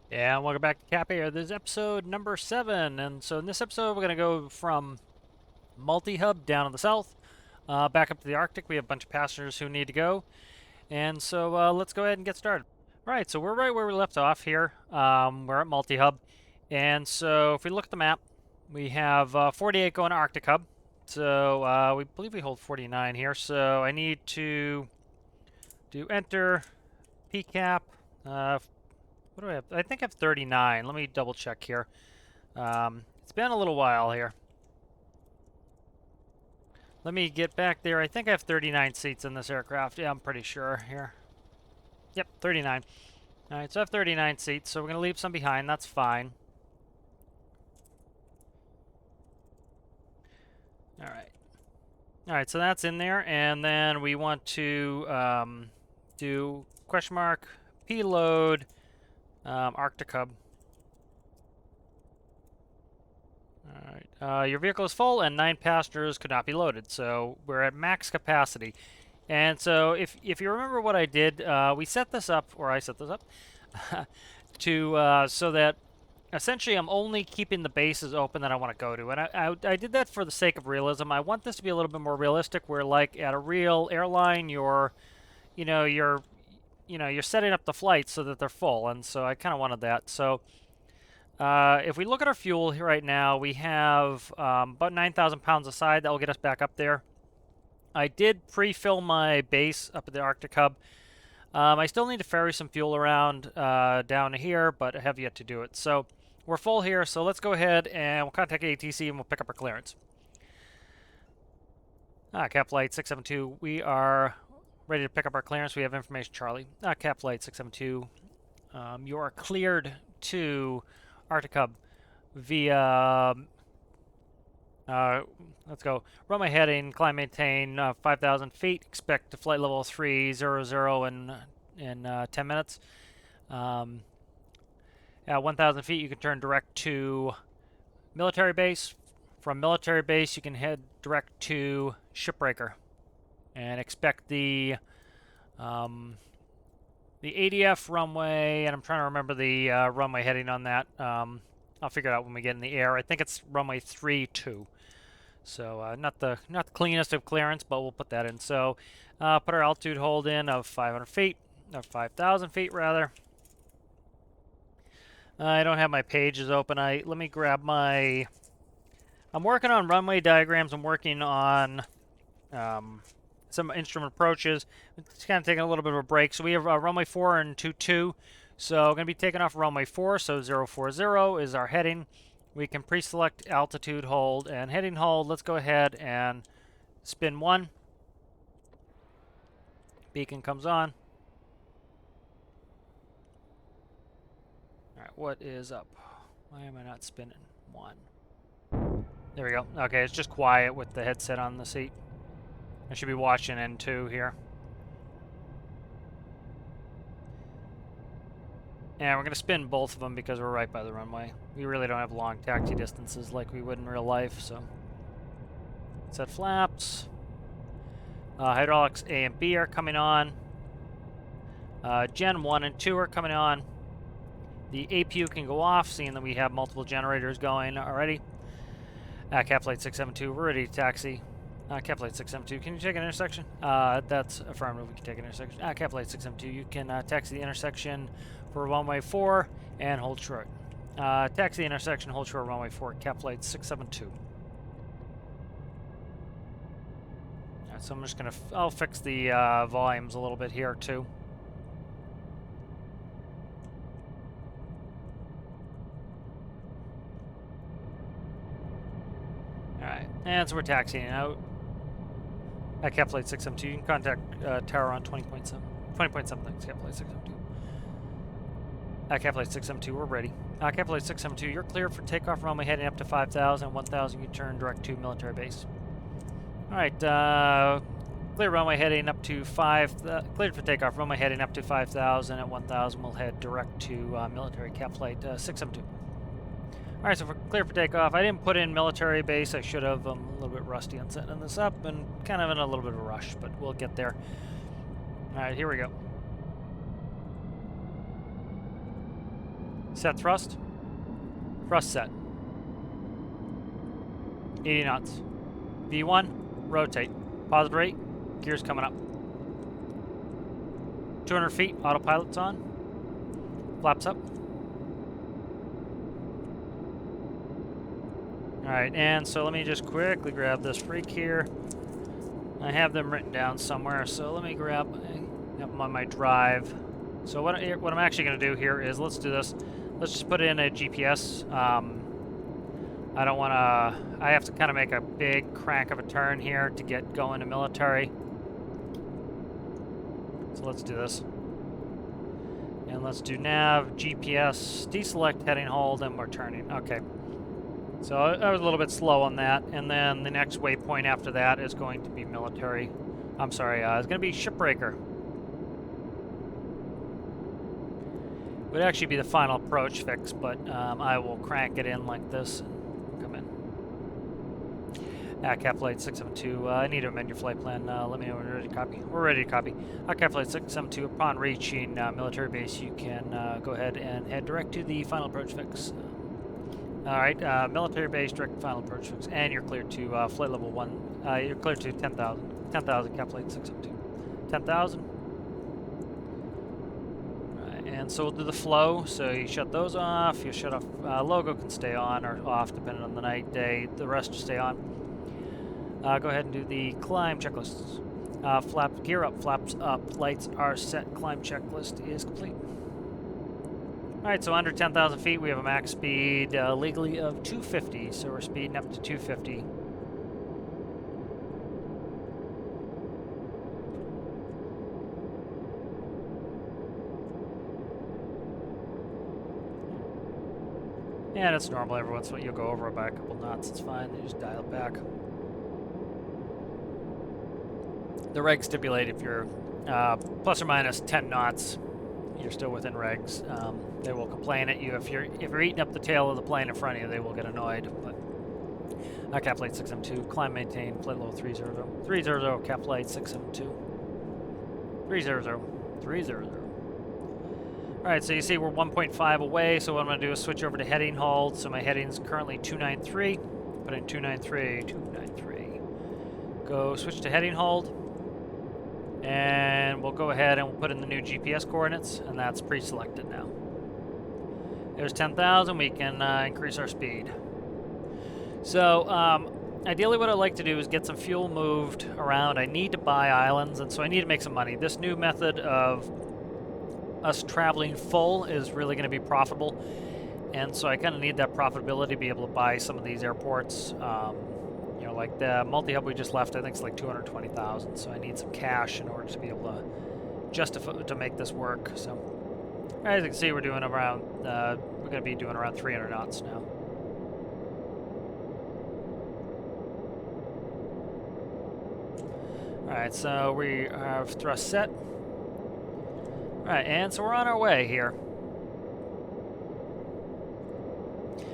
And welcome back to Cap Air. This is episode number 7. And so in this episode, we're going to go from multi-hub down in the south, back up to the Arctic. We have a bunch of passengers who need to go. And so let's go ahead and get started. All right, so we're right where we left off here. We're at multi-hub. And so if we look at the map, we have 48 going to Arctic hub. So we believe we hold 49 here. So I need to do enter, PCAP, what do I have? I think I have 39. Let me double check here. It's been a little while here. Let me get back there. I think I have 39 seats in this aircraft. Yeah, I'm pretty sure here. Yep, 39. All right, so I have 39 seats, so we're going to leave some behind. That's fine. All right. All right, so that's in there. And then we want to do question mark, P load, Arctic hub. Alright, your vehicle is full and 9 passengers could not be loaded, so we're at max capacity. And so if you remember what I did, we set this up, or I set this up, to so that essentially I'm only keeping the bases open that I want to go to. And I did that for the sake of realism. I want this to be a little bit more realistic, where like at a real airline, you're setting up the flights so that they're full, and so I kind of wanted that. So if we look at our fuel here right now, we have about 9,000 pounds aside. That will get us back up there. I did pre-fill my base up at the Arctic hub. I still need to ferry some fuel around down here, but I have yet to do it. So we're full here, so let's go ahead and we'll contact ATC and we'll pick up our clearance. JakaPlayz 672, we are ready to pick up our clearance. We have information, Charlie. JakaPlayz 672, you are cleared to Arctic hub via, let's go, runway heading, climb maintain, 5,000 feet, expect to flight level 300 in 10 minutes. At 1,000 feet, you can turn direct to military base. From military base, you can head direct to shipbreaker and expect the ADF runway, and I'm trying to remember the runway heading on that. I'll figure it out when we get in the air. I think it's runway 32. So not the cleanest of clearance, but we'll put that in. So put our altitude hold in of 500 feet, or 5,000 feet rather. I don't have my pages open. Let me grab my. I'm working on runway diagrams. I'm working on some instrument approaches. It's kind of taking a little bit of a break. So we have runway 4 and 22. So I'm going to be taking off runway 4. So 040 is our heading. We can pre-select altitude hold and heading hold. Let's go ahead and spin 1. Beacon comes on. All right, what is up? Why am I not spinning 1? There we go. Okay, it's just quiet with the headset on the seat. I should be watching N2 here. And we're going to spin both of them because we're right by the runway. We really don't have long taxi distances like we would in real life, so. Set flaps. Hydraulics A and B are coming on. Gen 1 and 2 are coming on. The APU can go off, seeing that we have multiple generators going already. JakaPlayz 672, we're ready to taxi. JakaPlayz 672, can you take an intersection? That's affirmative, we can take an intersection. JakaPlayz 672, you can taxi the intersection for runway 4 and hold short. Taxi the intersection, hold short, runway 4, JakaPlayz 672. Alright, so I'm just gonna, I'll fix the volumes a little bit here too. Alright, and so we're taxiing out. JakaPlayz 672, you can contact tower on 20.7. 20.7, thanks, JakaPlayz 672. JakaPlayz 672, we're ready. JakaPlayz 672, you're clear for takeoff runway heading up to 5,000. 1,000, you turn direct to military base. Alright, clear runway heading up to 5, cleared for takeoff runway heading up to 5,000. At 1,000, we'll head direct to military JakaPlayz 672. Alright, so we're clear for takeoff. I didn't put in military base. I should have. I'm a little bit rusty on setting this up and kind of in a little bit of a rush, but we'll get there. Alright, here we go. Set thrust. Thrust set. 80 knots. V1, rotate. Positive rate, gears coming up. 200 feet, autopilot's on. Flaps up. Alright, and so let me just quickly grab this freak here. I have them written down somewhere, so let me grab them on my drive. So what I'm actually going to do here is, let's do this. Let's just put in a GPS. I don't want to... I have to kind of make a big crank of a turn here to get going to military. So let's do this. And let's do nav, GPS, deselect heading hold, and we're turning. Okay. So I was a little bit slow on that. And then the next waypoint after that is going to be military. I'm sorry, it's going to be shipbreaker. It would actually be the final approach fix, but I will crank it in like this. Come in. JakaPlayz 672. I need to amend your flight plan. Let me know when you're ready to copy. We're ready to copy. JakaPlayz 672. Upon reaching military base, you can go ahead and head direct to the final approach fix. Alright, military base, direct final approach fix. And you're cleared to flight level 1. You're cleared to 10,000. 10,000, JakaPlayz 672. 10,000. And so we'll do the flow. So you shut those off. You shut off. Logo can stay on or off depending on the night, day. The rest will stay on. Go ahead and do the climb checklists. Flap gear up, flaps up, lights are set. Climb checklist is complete. All right, so under 10,000 feet, we have a max speed legally of 250. So we're speeding up to 250. And it's normal. Every once in a while you'll go over it by a couple knots. It's fine. They just dial it back. The regs stipulate if you're plus or minus 10 knots, you're still within regs. They will complain at you if you're eating up the tail of the plane in front of you. They will get annoyed. But JakaPlayz 672, climb, maintain, flight level 300, 300, JakaPlayz 672, 300, 300. All right, so you see we're 1.5 away, so what I'm going to do is switch over to heading hold. So my heading is currently 293. Put in 293, 293. Go switch to heading hold. And we'll go ahead and we'll put in the new GPS coordinates, and that's pre-selected now. There's 10,000. We can increase our speed. So ideally what I'd like to do is get some fuel moved around. I need to buy islands, and so I need to make some money. This new method of us traveling full is really going to be profitable, and so I kind of need that profitability to be able to buy some of these airports. You know, like the multi-hub we just left, I think it's like 220,000, so I need some cash in order to be able to justify to make this work. So as you can see, we're doing around we're going to be doing around 300 knots now. All right, so we have thrust set. Alright, and so we're on our way here.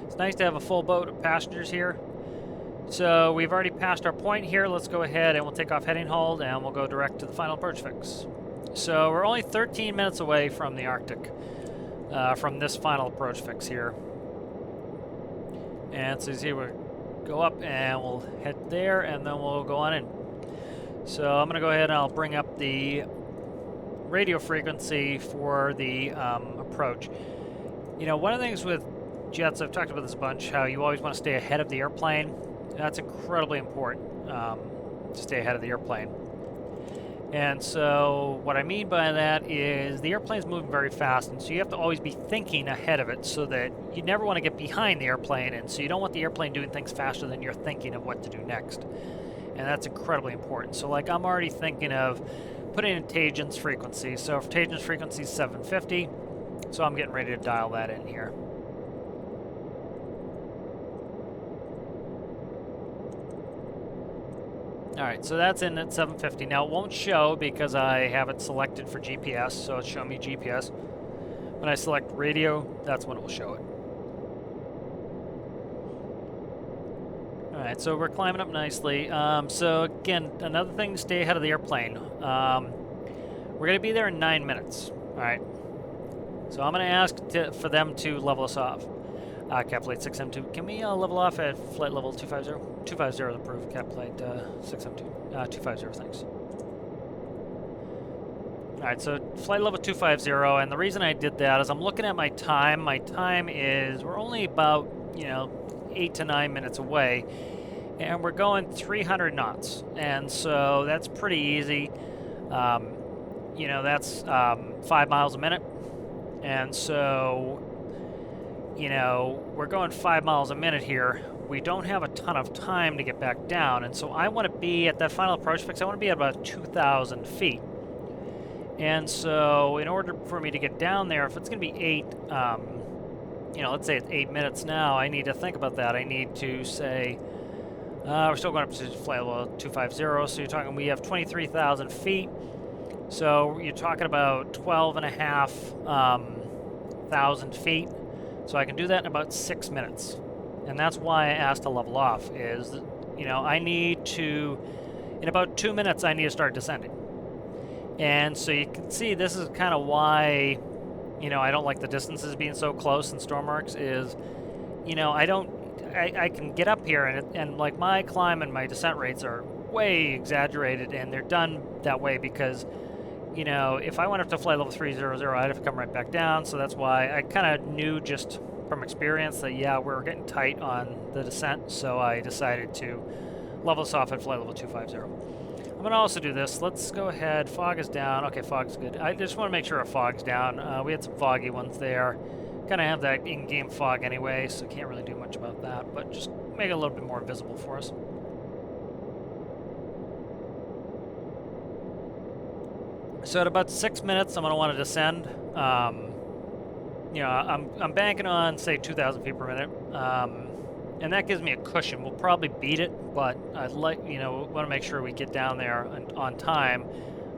It's nice to have a full boat of passengers here. So we've already passed our point here. Let's go ahead and we'll take off heading hold and we'll go direct to the final approach fix. So we're only 13 minutes away from the Arctic, from this final approach fix here. And so you see we'll go up and we'll head there and then we'll go on in. So I'm going to go ahead and I'll bring up the radio frequency for the approach. You know, one of the things with jets, I've talked about this a bunch, how you always want to stay ahead of the airplane. That's incredibly important, to stay ahead of the airplane. And so what I mean by that is the airplane's moving very fast, and so you have to always be thinking ahead of it so that you never want to get behind the airplane, and so you don't want the airplane doing things faster than you're thinking of what to do next. And that's incredibly important. So like I'm already thinking of putting in Tajin's frequency. So if Tajin's frequency is 750, so I'm getting ready to dial that in here. All right, so that's in at 750. Now it won't show because I have it selected for GPS, so it's showing me GPS. When I select radio, that's when it will show it. All right, so we're climbing up nicely. So again, another thing, stay ahead of the airplane. We're gonna be there in 9 minutes. All right. So I'm going to ask for them to level us off. JakaPlayz 6M2, can we level off at flight level 250? 250 is approved. JakaPlayz 6M2, 250, thanks. Alright, so flight level 250, and the reason I did that is I'm looking at my time. My time is, we're only about, 8 to 9 minutes away, and we're going 300 knots, and so that's pretty easy. That's 5 miles a minute, and so, we're going 5 miles a minute here. We don't have a ton of time to get back down, and so I want to be at that final approach fix. I want to be at about 2,000 feet. And so in order for me to get down there, if it's going to be 8, let's say it's 8 minutes now, I need to think about that. I need to say, we're still going up to flight level 250, so you're talking, we have 23,000 feet. So you're talking about 12.5 thousand feet. So I can do that in about 6 minutes. And that's why I asked to level off, is, I need to, in about 2 minutes, I need to start descending. And so you can see this is kind of why, I don't like the distances being so close in storm arcs is, I can get up here and like my climb and my descent rates are way exaggerated, and they're done that way because, if I went up to flight level 300, I'd have to come right back down. So that's why I kind of knew just from experience that, yeah, we're getting tight on the descent. So I decided to level us off at flight level 250. I'm going to also do this. Let's go ahead. Fog is down. Okay, fog's good. I just want to make sure our fog's down. We had some foggy ones there. Kind of have that in-game fog anyway, so can't really do much about that, but just make it a little bit more visible for us. So at about 6 minutes, I'm going to want to descend. I'm banking on, say, 2,000 feet per minute. And that gives me a cushion. We'll probably beat it, but I'd like, want to make sure we get down there on time.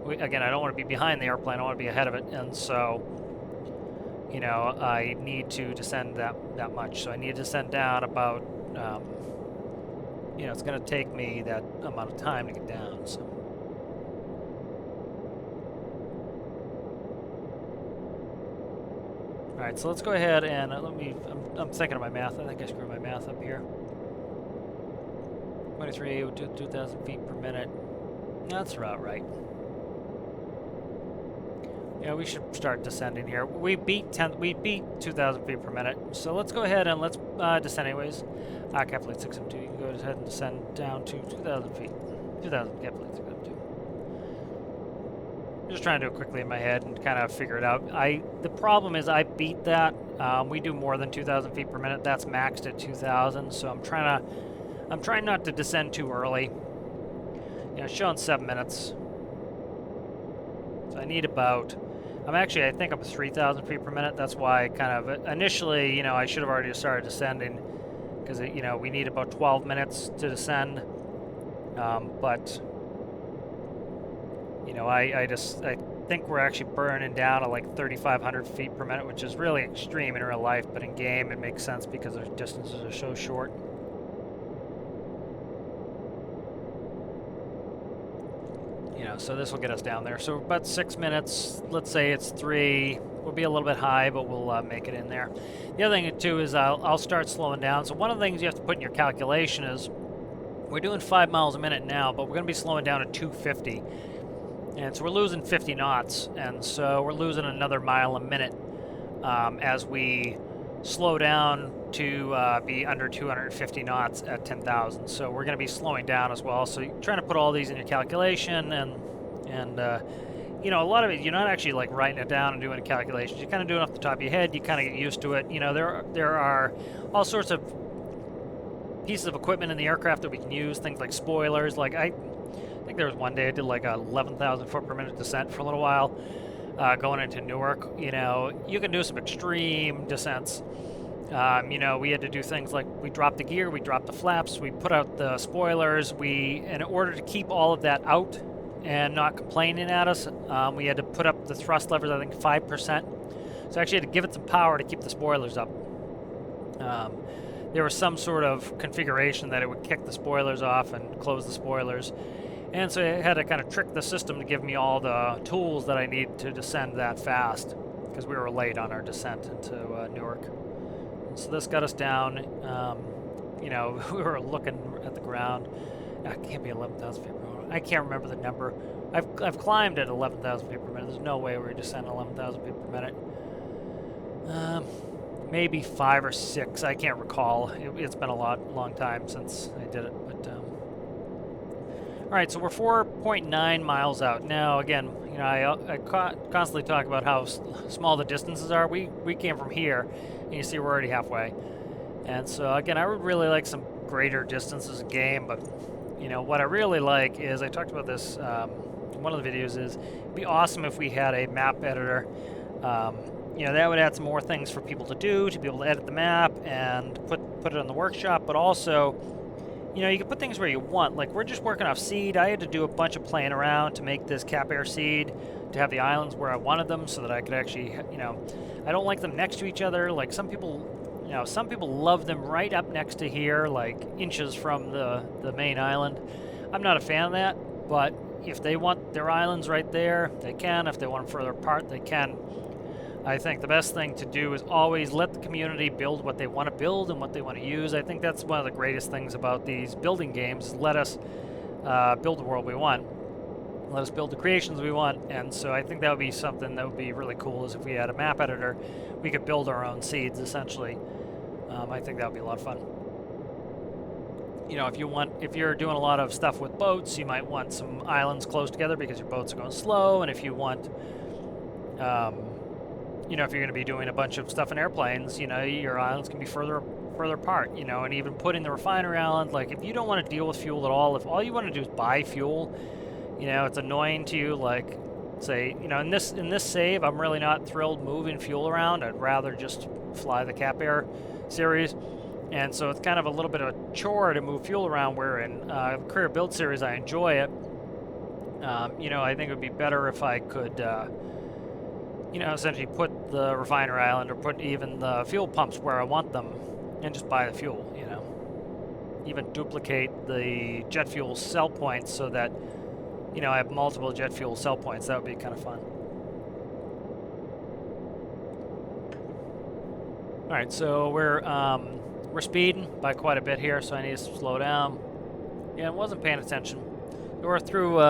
Again, I don't want to be behind the airplane. I want to be ahead of it. And so, I need to descend that much. So I need to descend down about, it's going to take me that amount of time to get down. So. All right, so let's go ahead and I'm thinking of my math. I think I screwed my math up here. 23, 2,000 feet per minute. That's about right. Yeah, we should start descending here. We beat 2,000 feet per minute. So let's go ahead and let's descend anyways. JakaPlayz 6M2. You can go ahead and descend down to 2,000 feet. 2,000 JakaPlayz 6M2. Just trying to do it quickly in my head and kind of figure it out. The problem is I beat that. We do more than 2,000 feet per minute. That's maxed at 2,000. So I'm trying not to descend too early. It's showing 7 minutes. So I need about, I think I'm 3,000 feet per minute. That's why I kind of, initially, I should have already started descending because, we need about 12 minutes to descend. But I think we're actually burning down at like 3,500 feet per minute, which is really extreme in real life, but in game it makes sense because the distances are so short. So this will get us down there. So about 6 minutes, let's say it's 3. We'll be a little bit high, but we'll make it in there. The other thing too is I'll start slowing down. So one of the things you have to put in your calculation is we're doing 5 miles a minute now, but we're going to be slowing down to 250. And so we're losing 50 knots, and so we're losing another mile a minute as we slow down to be under 250 knots at 10,000. So we're going to be slowing down as well. So you're trying to put all these in your calculation, and a lot of it, you're not actually like writing it down and doing calculations. You're kind of doing it off the top of your head. You kind of get used to it. There are all sorts of pieces of equipment in the aircraft that we can use, things like spoilers. Like I think there was one day I did like a 11,000 foot per minute descent for a little while, going into Newark. You can do some extreme descents. We had to do things like we dropped the gear, we dropped the flaps, we put out the spoilers. In order to keep all of that out and not complaining at us, we had to put up the thrust levers, I think 5%. So I actually had to give it some power to keep the spoilers up. There was some sort of configuration that it would kick the spoilers off and close the spoilers. And so I had to kind of trick the system to give me all the tools that I need to descend that fast. because we were late on our descent into Newark. So this got us down. You know, we were looking at the ground. It can't be 11,000 feet per minute. I can't remember the number. I've climbed at 11,000 feet per minute. There's no way we're descending 11,000 feet per minute. Maybe 5 or 6. I can't recall. It's been a long time since I did it. But all right, so we're 4.9 miles out now. Again, you know, I constantly talk about how small the distances are. We came from here, and you see we're already halfway. And so again, I would really like some greater distances in game, but you know what I really like is, I talked about this in one of the videos, is it'd be awesome if we had a map editor. You know, that would add some more things for people to do, to be able to edit the map and put it on the workshop, but also, you know, you can put things where you want. Like, we're just working off seed. I had to do a bunch of playing around to make this cap air seed, to have the islands where I wanted them so that I could actually, you know, I don't like them next to each other. Like, some people, you know, some people love them right up next to here, like inches from the main island. I'm not a fan of that, but if they want their islands right there, they can. If they want them further apart, they can. I think the best thing to do is always let the community build what they want to build and what they want to use. I think that's one of the greatest things about these building games, is let us build the world we want. Let us build the creations we want. And so I think that would be something that would be really cool, is if we had a map editor, we could build our own seeds, essentially. I think that would be a lot of fun. You know, if you're doing a lot of stuff with boats, you might want some islands close together because your boats are going slow. And if you want, you know, if you're going to be doing a bunch of stuff in airplanes, you know, your islands can be further apart, you know, and even putting the refinery island, like, if you don't want to deal with fuel at all, if all you want to do is buy fuel, you know, it's annoying to you, like, say, you know, in this save, I'm really not thrilled moving fuel around. I'd rather just fly the Cap Air series. And so it's kind of a little bit of a chore to move fuel around, where in the Career Build series, I enjoy it. You know, I think it would be better if I could, you know, essentially put the refinery island, or put even the fuel pumps where I want them, and just buy the fuel, you know. Even duplicate the jet fuel sell points so that, you know, I have multiple jet fuel sell points. That would be kind of fun. All right, so we're speeding by quite a bit here, so I need to slow down. Yeah, I wasn't paying attention. We're through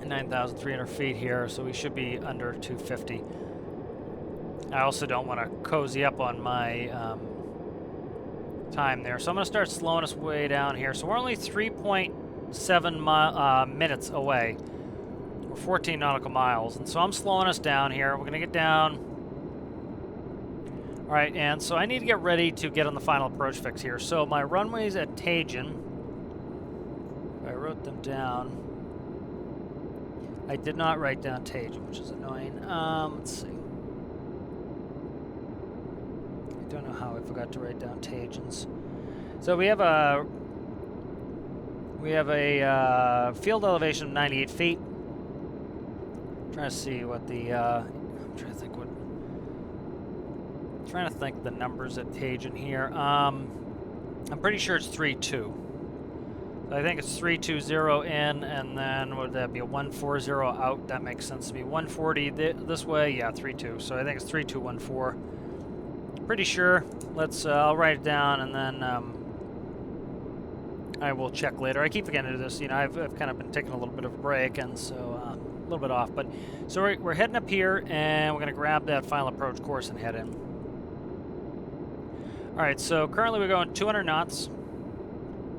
9,300 feet here, so we should be under 250. I also don't want to cozy up on my time there, so I'm going to start slowing us way down here. So we're only 3.7 minutes away. We're 14 nautical miles, and so I'm slowing us down here. We're going to get down. All right, and so I need to get ready to get on the final approach fix here. So my runways at Tajin, I wrote them down. I did not write down Tajin, which is annoying. Let's see. I don't know how I forgot to write down Tajin's. So we have a field elevation of 98 feet. I'm trying to see what the I'm trying to think the numbers at Tajin here. I'm pretty sure it's 3.2. I think it's 320 in, and then would that be a 140 out? That makes sense to me. 140 this way, yeah, 32. So I think it's 3214. Pretty sure. I'll write it down, and then I will check later. I keep forgetting to do this. You know, I've kind of been taking a little bit of a break, and so a little bit off. But so we're heading up here, and we're going to grab that final approach course and head in. All right, so currently we're going 200 knots.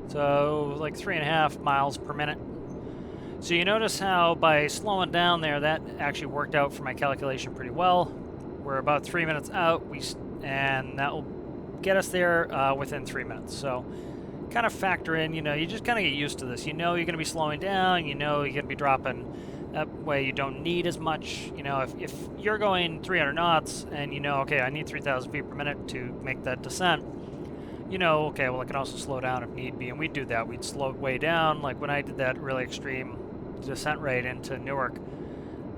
So like 3.5 miles per minute. So you notice how by slowing down there, that actually worked out for my calculation pretty well. We're about 3 minutes out, and that will get us there within 3 minutes. So kind of factor in, you know, you just kind of get used to this. You know you're going to be slowing down, you know you're going to be dropping. That way you don't need as much. You know, if you're going 300 knots and you know, okay, I need 3,000 feet per minute to make that descent, you know, okay, well, I can also slow down if need be, and we'd do that. We'd slow way down. Like when I did that really extreme descent rate into Newark,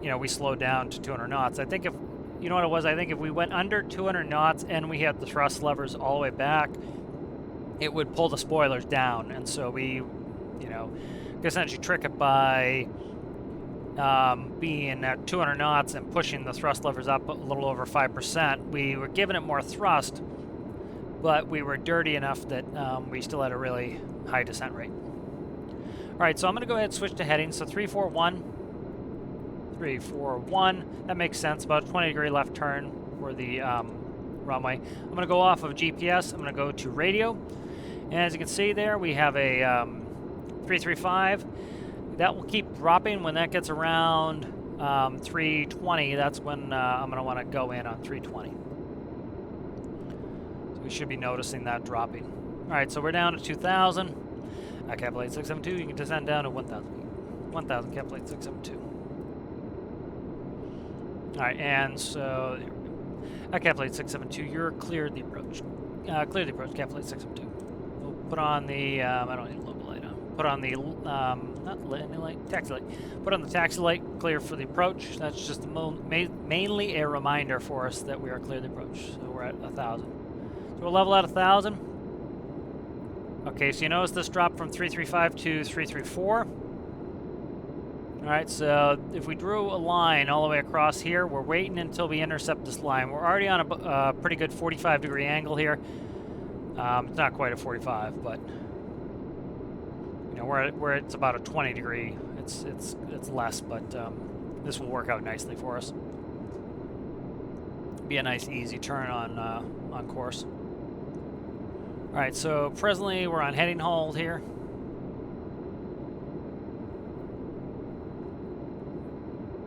you know, we slowed down to 200 knots. I think you know what it was, I think if we went under 200 knots and we had the thrust levers all the way back, it would pull the spoilers down. And so we, you know, essentially trick it by being at 200 knots and pushing the thrust levers up a little over 5%, we were giving it more thrust, but we were dirty enough that we still had a really high descent rate. All right, so I'm going to go ahead and switch to heading. So 341, 341. That makes sense. About a 20-degree left turn for the runway. I'm going to go off of GPS. I'm going to go to radio. And as you can see there, we have a 335. That will keep dropping. When that gets around 320, that's when I'm going to want to go in on 320. So we should be noticing that dropping. All right, so we're down to 2,000. JakaPlayz 672, you can descend down to 1,000 feet. 1,000 JakaPlayz 672. All right, and so JakaPlayz 672, you're cleared the approach. Clear the approach, JakaPlayz 672. We'll put on the, I don't need a local light on. Put on the, not landing light, taxi light. Put on the taxi light, clear for the approach. That's just mainly a reminder for us that we are clear the approach. So we're at 1,000. So we'll level at 1,000. Okay, so you notice this dropped from 335 to 334. All right, so if we drew a line all the way across here, we're waiting until we intercept this line. We're already on a pretty good 45-degree angle here. It's not quite a 45, but you know, where it's about a 20-degree. It's less, but this will work out nicely for us. Be a nice, easy turn on course. All right, so presently we're on heading hold here.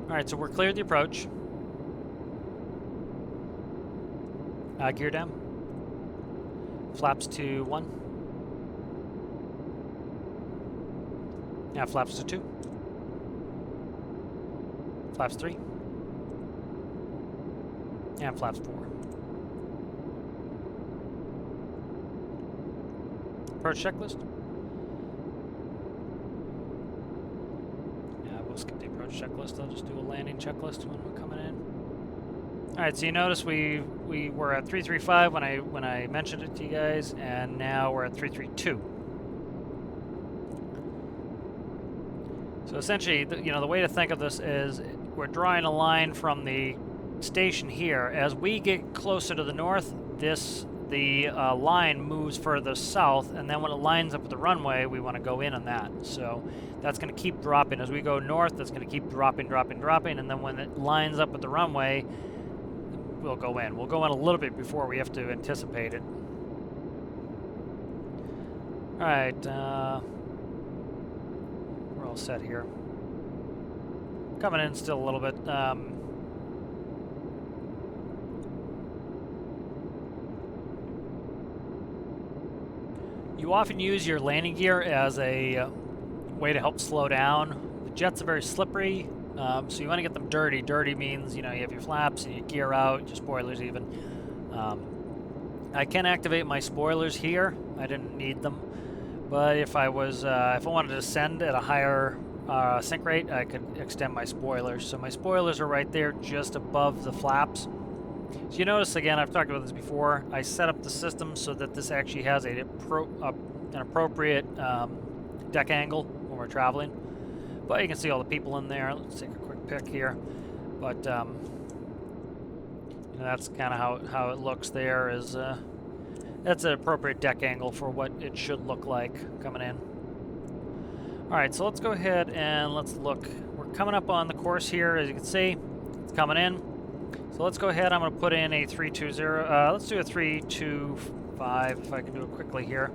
All right, so we're cleared the approach. Gear down. Flaps to 1. Now flaps to 2. Flaps 3. And flaps 4. Approach checklist. Yeah, we'll skip the approach checklist. I'll just do a landing checklist when we're coming in. All right, so you notice we were at 335 when I mentioned it to you guys, and now we're at 332. So essentially, the way to think of this is we're drawing a line from the station here. As we get closer to the north, the line moves further south, and then when it lines up with the runway, we want to go in on that. So that's going to keep dropping. As we go north, that's going to keep dropping, and then when it lines up with the runway, we'll go in. We'll go in a little bit before we have to anticipate it. All right, we're all set here. Coming in still a little bit. You often use your landing gear as a way to help slow down. The jets are very slippery, so you want to get them dirty. Dirty means, you have your flaps and your gear out, your spoilers even. I can activate my spoilers here. I didn't need them, but if I wanted to descend at a higher sink rate, I could extend my spoilers. So my spoilers are right there, just above the flaps. So you notice, again, I've talked about this before, I set up the system so that this actually has an appropriate deck angle when we're traveling. But you can see all the people in there. Let's take a quick pic here. But that's kind of how it looks there. That's an appropriate deck angle for what it should look like coming in. All right, so let's go ahead and let's look. We're coming up on the course here, as you can see. It's coming in. So let's go ahead. I'm going to put in a 320. Let's do a 325 if I can do it quickly here.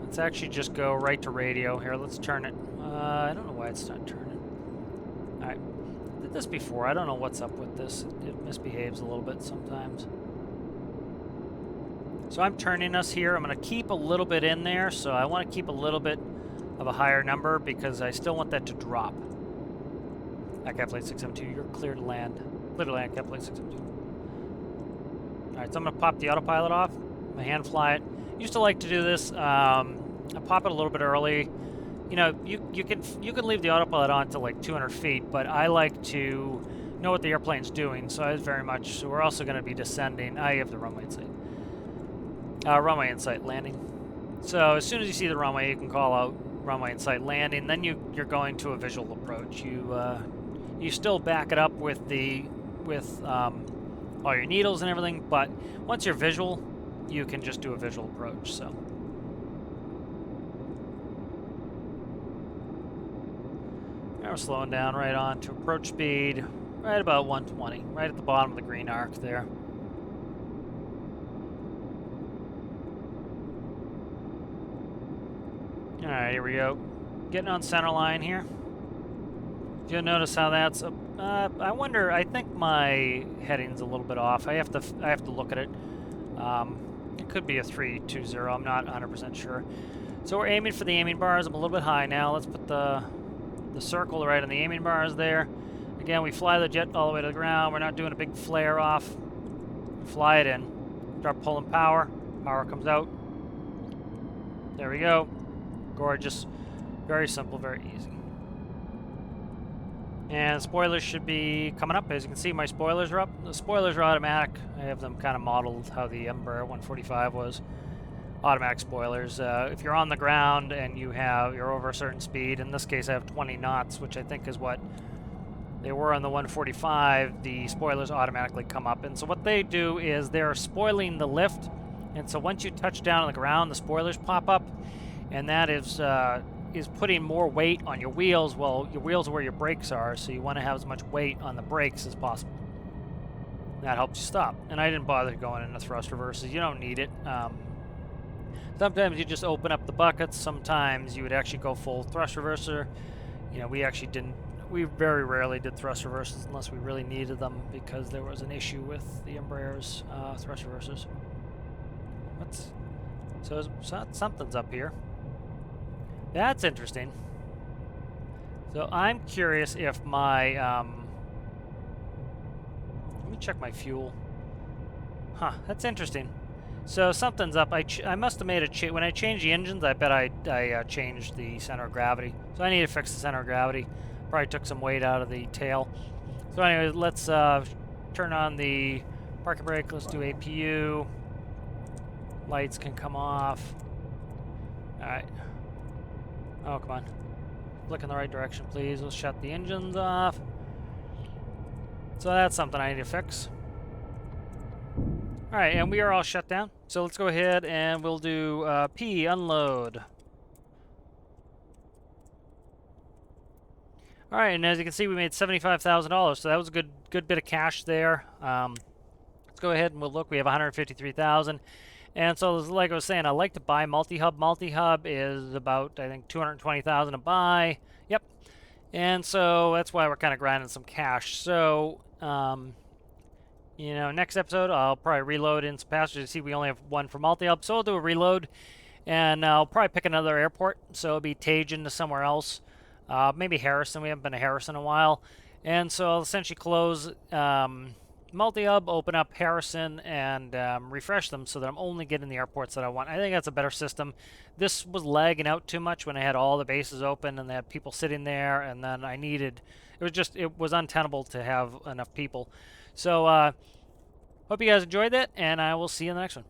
Let's actually just go right to radio here. Let's turn it. I don't know why it's not turning. All right. I did this before. I don't know what's up with this. It misbehaves a little bit sometimes. So I'm turning us here. I'm going to keep a little bit in there. So I want to keep a little bit of a higher number because I still want that to drop. JakaPlayz 672, you're clear to land. Clear to land, JakaPlayz 672. All right, so I'm going to pop the autopilot off. I'm going to hand fly it. Used to like to do this. I pop it a little bit early. You can leave the autopilot on to like 200 feet, but I like to know what the airplane's doing. So we're also going to be descending. I have the runway in sight. Runway in sight landing. So as soon as you see the runway, you can call out runway in sight landing. Then you're going to a visual approach. You still back it up with all your needles and everything, but once you're visual, you can just do a visual approach. So. Now we're slowing down right on to approach speed, right about 120, right at the bottom of the green arc there. Alright, here we go. Getting on center line here. You'll notice how that's I wonder, I think my heading's a little bit off. I have to look at it. It could be a 320, I'm not 100% sure. So we're aiming for the aiming bars. I'm a little bit high now. Let's put the circle right on the aiming bars there. Again, we fly the jet all the way to the ground. We're not doing a big flare off. Fly it in. Start pulling power. Power comes out. There we go. Gorgeous. Very simple, very easy. And spoilers should be coming up. As you can see, my spoilers are up. The spoilers are automatic. I have them kind of modeled how the Embraer 145 was. Automatic spoilers. If you're on the ground and you're over a certain speed, in this case I have 20 knots, which I think is what they were on the 145, the spoilers automatically come up. And so what they do is they're spoiling the lift. And so once you touch down on the ground, the spoilers pop up. And that is putting more weight on your wheels. Well, your wheels are where your brakes are, so you want to have as much weight on the brakes as possible. That helps you stop. And I didn't bother going into thrust reverses. You don't need it. Sometimes you just open up the buckets. Sometimes you would actually go full thrust reverser. You know, we actually didn't. We very rarely did thrust reversers unless we really needed them because there was an issue with the Embraer's thrust reversers. So something's up here. That's interesting. So I'm curious if my let me check my fuel. Huh, that's interesting. So something's up. I must have made a change when I changed the engines. I bet I changed the center of gravity. So I need to fix the center of gravity. Probably took some weight out of the tail. So anyway, let's turn on the parking brake. Let's do APU. Lights can come off. All right. Oh, come on. Look in the right direction, please. We'll shut the engines off. So that's something I need to fix. All right, and we are all shut down. So let's go ahead and we'll do P, unload. All right, and as you can see, we made $75,000. So that was a good bit of cash there. Let's go ahead and we'll look. We have $153,000. And so, like I was saying, I like to buy multi-hub. Multi-hub is about, I think, $220,000 to buy. Yep. And so that's why we're kind of grinding some cash. So, you know, next episode, I'll probably reload in some passengers. You see, we only have one for multi-hub, so I'll do a reload. And I'll probably pick another airport. So it'll be Tajin to somewhere else. Maybe Harrison. We haven't been to Harrison in a while. And so I'll essentially close multi-hub, open up Harrison, and refresh them so that I'm only getting the airports that I want. I think that's a better system. This was lagging out too much when I had all the bases open and they had people sitting there, and then it was untenable to have enough people. So hope you guys enjoyed that, and I will see you in the next one.